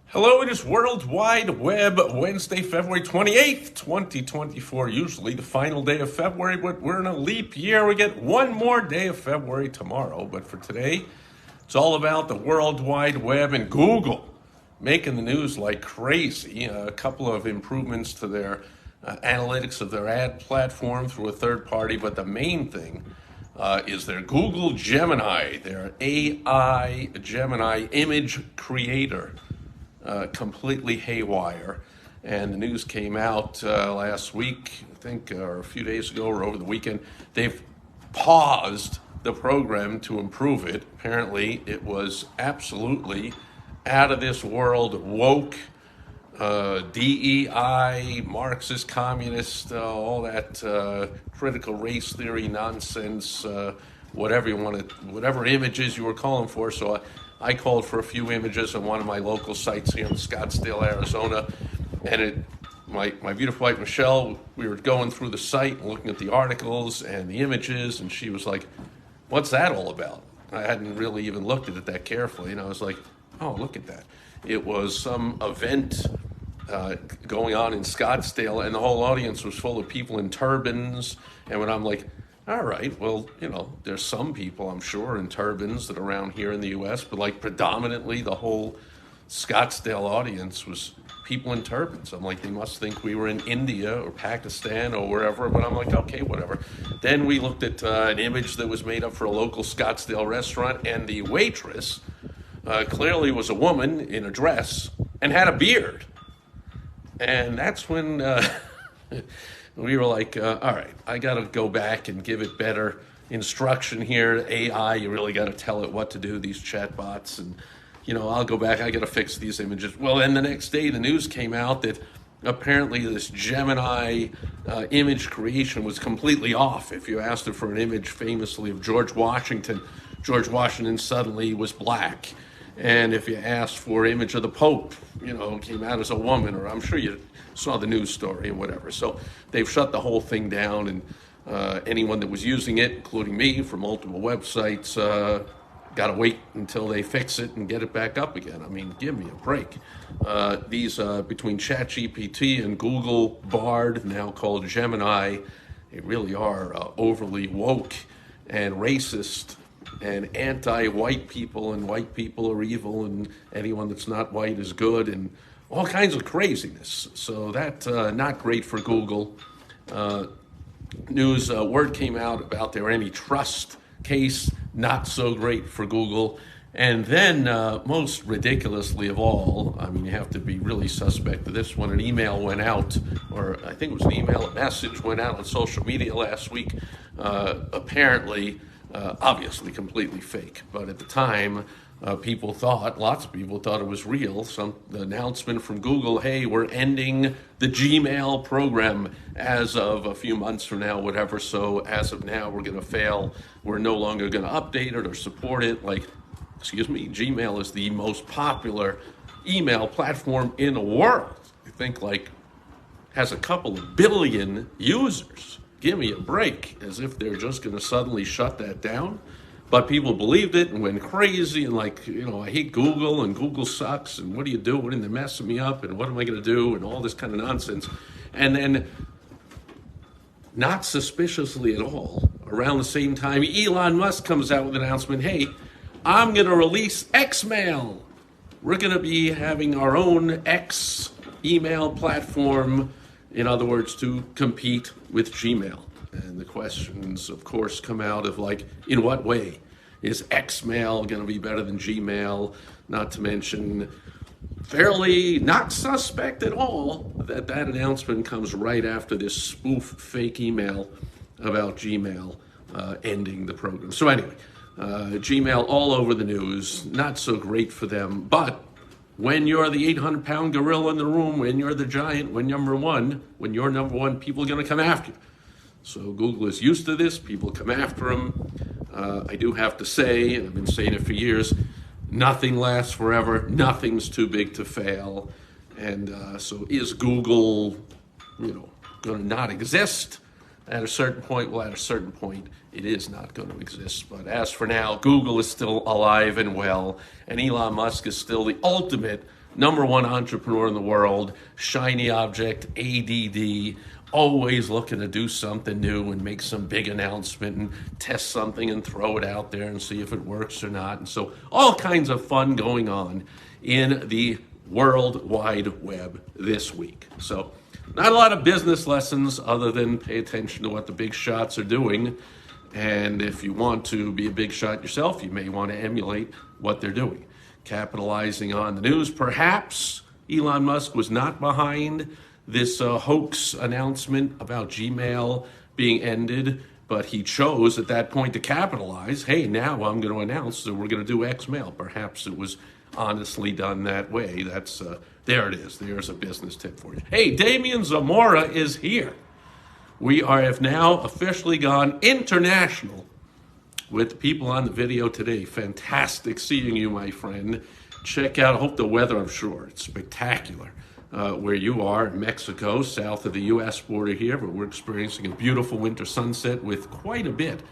Hello, it is World Wide Web, Wednesday, February 28th, 2024. Usually the final day of February, but we're in a leap year. We get one more day of February tomorrow. But for today, it's all about the World Wide Web and Google making the news like crazy. A couple of improvements to their analytics of their ad platform through a third party, but the main thing is their Google Gemini, their AI Gemini image creator. Completely haywire. And the news came out last week, I think, or a few days ago or over the weekend. They've paused the program to improve it. Apparently, it was absolutely out of this world, woke, DEI, Marxist, communist, all that critical race theory nonsense, whatever you want to, whatever images you were calling for. So I called for a few images on one of my local sites here in Scottsdale, Arizona, and my beautiful wife Michelle, we were going through the site and looking at the articles and the images, and she was like, "What's that all about?" I hadn't really even looked at it that carefully, and I was like, "Oh, look at that!" It was some event going on in Scottsdale, and the whole audience was full of people in turbans. And when I'm like, all right, well, there's some people, I'm sure, in turbans that are around here in the U.S., but like predominantly the whole Scottsdale audience was people in turbans. I'm like, they must think we were in India or Pakistan or wherever, but I'm like, okay, whatever. Then we looked at an image that was made up for a local Scottsdale restaurant, and the waitress clearly was a woman in a dress and had a beard. And that's when we were like, all right, I got to go back and give it better instruction here. AI, you really got to tell it what to do, these chatbots. And, I'll go back, I got to fix these images. Well, then the next day, the news came out that apparently this Gemini image creation was completely off. If you asked it for an image famously of George Washington suddenly was black. And if you asked for an image of the Pope, came out as a woman, or I'm sure you saw the news story and whatever. So they've shut the whole thing down, and anyone that was using it, including me, for multiple websites, got to wait until they fix it and get it back up again. I mean, give me a break. These, between ChatGPT and Google Bard, now called Gemini, they really are overly woke and racist and anti-white people, and white people are evil, and anyone that's not white is good, and all kinds of craziness. So that not great for Google. Word came out about their antitrust case, not so great for Google. And then, most ridiculously of all, I mean, you have to be really suspect of this one. An email went out, or I think it was an email, a message went out on social media last week, apparently, obviously completely fake. But at the time, lots of people thought it was real. The announcement from Google, hey, we're ending the Gmail program as of a few months from now, whatever. So as of now, we're going to fail. We're no longer going to update it or support it. Gmail is the most popular email platform in the world. I think has a couple of billion users. Give me a break, as if they're just going to suddenly shut that down. But people believed it and went crazy and I hate Google and Google sucks and what are you doing and they're messing me up and what am I going to do and all this kind of nonsense. And then, not suspiciously at all, around the same time, Elon Musk comes out with an announcement, hey, I'm going to release Xmail. We're going to be having our own X email platform, in other words, to compete with Gmail. And the questions, of course, come out of in what way is Xmail going to be better than Gmail? Not to mention, fairly not suspect at all that announcement comes right after this spoof fake email about Gmail ending the program. So anyway, Gmail all over the news, not so great for them, but when you're the 800-pound gorilla in the room, when you're the giant, when you're number one, people are going to come after you. So Google is used to this. People come after them. I do have to say, and I've been saying it for years, nothing lasts forever. Nothing's too big to fail. And so is Google, going to not exist at a certain point? Well, at a certain point, it is not going to exist. But as for now, Google is still alive and well, and Elon Musk is still the ultimate number one entrepreneur in the world, shiny object, ADD, always looking to do something new and make some big announcement and test something and throw it out there and see if it works or not. And so all kinds of fun going on in the World Wide Web this week. So not a lot of business lessons other than pay attention to what the big shots are doing. And if you want to be a big shot yourself, you may want to emulate what they're doing. Capitalizing on the news, perhaps Elon Musk was not behind this hoax announcement about Gmail being ended, but he chose at that point to capitalize. Hey, now I'm going to announce that we're going to do Xmail. Perhaps it was honestly done that way. That's there it is. There's a business tip for you. Hey, Damian Zamora is here. We have now officially gone international with the people on the video today. Fantastic seeing you, my friend. Check out, I hope the weather, I'm sure, it's spectacular. Where you are in Mexico, south of the U.S. border here, but we're experiencing a beautiful winter sunset with quite a bit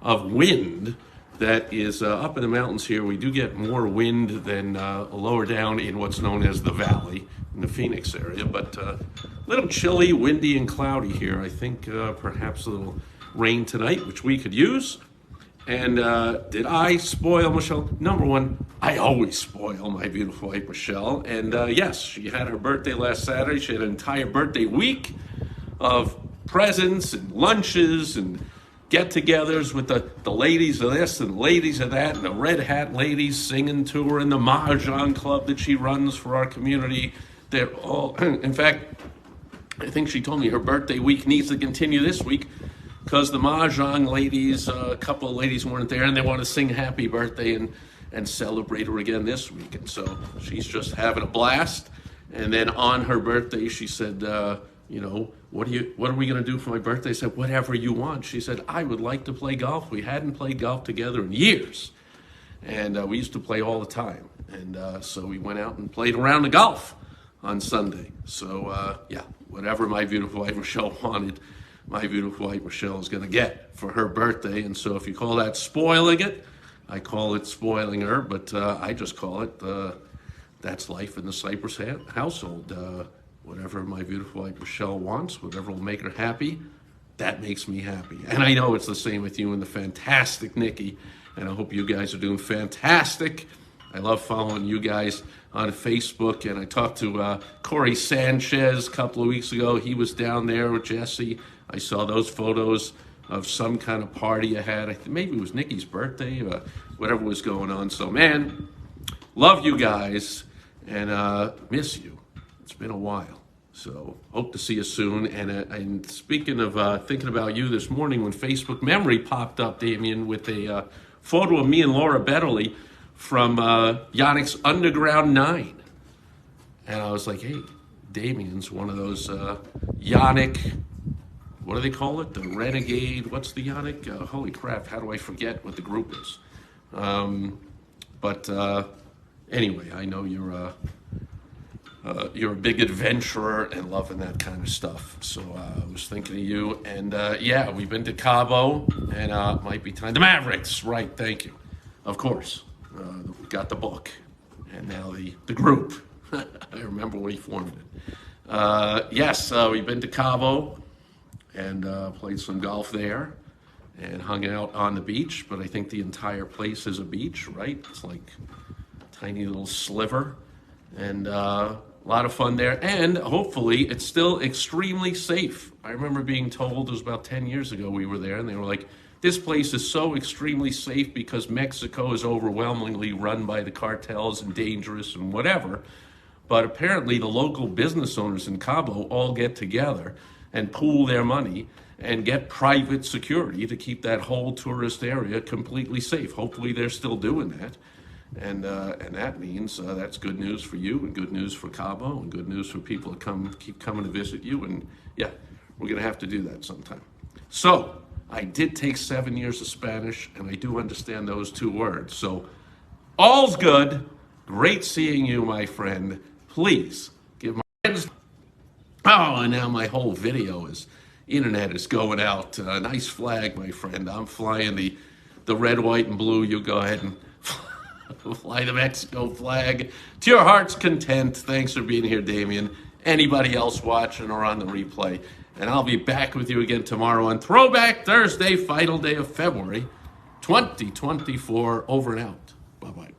of wind that is up in the mountains here. We do get more wind than lower down in what's known as the valley in the Phoenix area, but a little chilly, windy, and cloudy here. I think perhaps a little rain tonight, which we could use. And did I spoil Michelle? Number one, I always spoil my beautiful wife, Michelle. And yes, she had her birthday last Saturday. She had an entire birthday week of presents and lunches and get-togethers with the ladies of this and the ladies of that and the Red Hat ladies singing to her in the Mahjong club that she runs for our community. They're all, in fact, I think she told me her birthday week needs to continue this week because the Mahjong ladies, a couple of ladies weren't there and they want to sing happy birthday and celebrate her again this week. And so she's just having a blast. And then on her birthday, she said, what are we going to do for my birthday? I said, whatever you want. She said, I would like to play golf. We hadn't played golf together in years. And we used to play all the time. And so we went out and played a round of golf on Sunday. So, whatever my beautiful wife Michelle wanted, my beautiful wife Michelle is going to get for her birthday. And so if you call that spoiling it, I call it spoiling her. But I just call it, that's life in the Sipress household. Whatever my beautiful wife Michelle wants, whatever will make her happy, that makes me happy. And I know it's the same with you and the fantastic Nikki. And I hope you guys are doing fantastic. I love following you guys on Facebook. And I talked to Corey Sanchez a couple of weeks ago. He was down there with Jesse. I saw those photos of some kind of party I had. I think maybe it was Nikki's birthday, whatever was going on. So, man, love you guys and miss you. It's been a while. So, hope to see you soon. And speaking of thinking about you this morning, when Facebook Memory popped up, Damien, with a photo of me and Laura Betterly from Yannick's Underground 9. And I was like, hey, Damien's one of those Yannick, what do they call it? The Renegade, what's the Yannick? Holy crap, how do I forget what the group is? But anyway, I know you're a big adventurer and loving that kind of stuff. So I was thinking of you. And yeah, we've been to Cabo and it might be time. The Mavericks, right, thank you. Of course. We got the book and now the group. I remember when he formed it. Yes, we've been to Cabo and played some golf there and hung out on the beach. But I think the entire place is a beach, right? It's like a tiny little sliver. And a lot of fun there. And hopefully it's still extremely safe. I remember being told, it was about 10 years ago we were there, and they were like, this place is so extremely safe because Mexico is overwhelmingly run by the cartels and dangerous and whatever. But apparently the local business owners in Cabo all get together and pool their money and get private security to keep that whole tourist area completely safe. Hopefully they're still doing that. And that means that's good news for you and good news for Cabo and good news for people that keep coming to visit you. And yeah, we're going to have to do that sometime. So I did take 7 years of Spanish and I do understand those two words. So all's good. Great seeing you, my friend. Please give my friends. Oh, and now my whole internet is going out. Nice flag, my friend. I'm flying the red, white, and blue. You go ahead and Fly the Mexico flag to your heart's content. Thanks for being here, Damien. Anybody else watching or on the replay. And I'll be back with you again tomorrow on Throwback Thursday, final day of February 2024. Over and out. Bye-bye.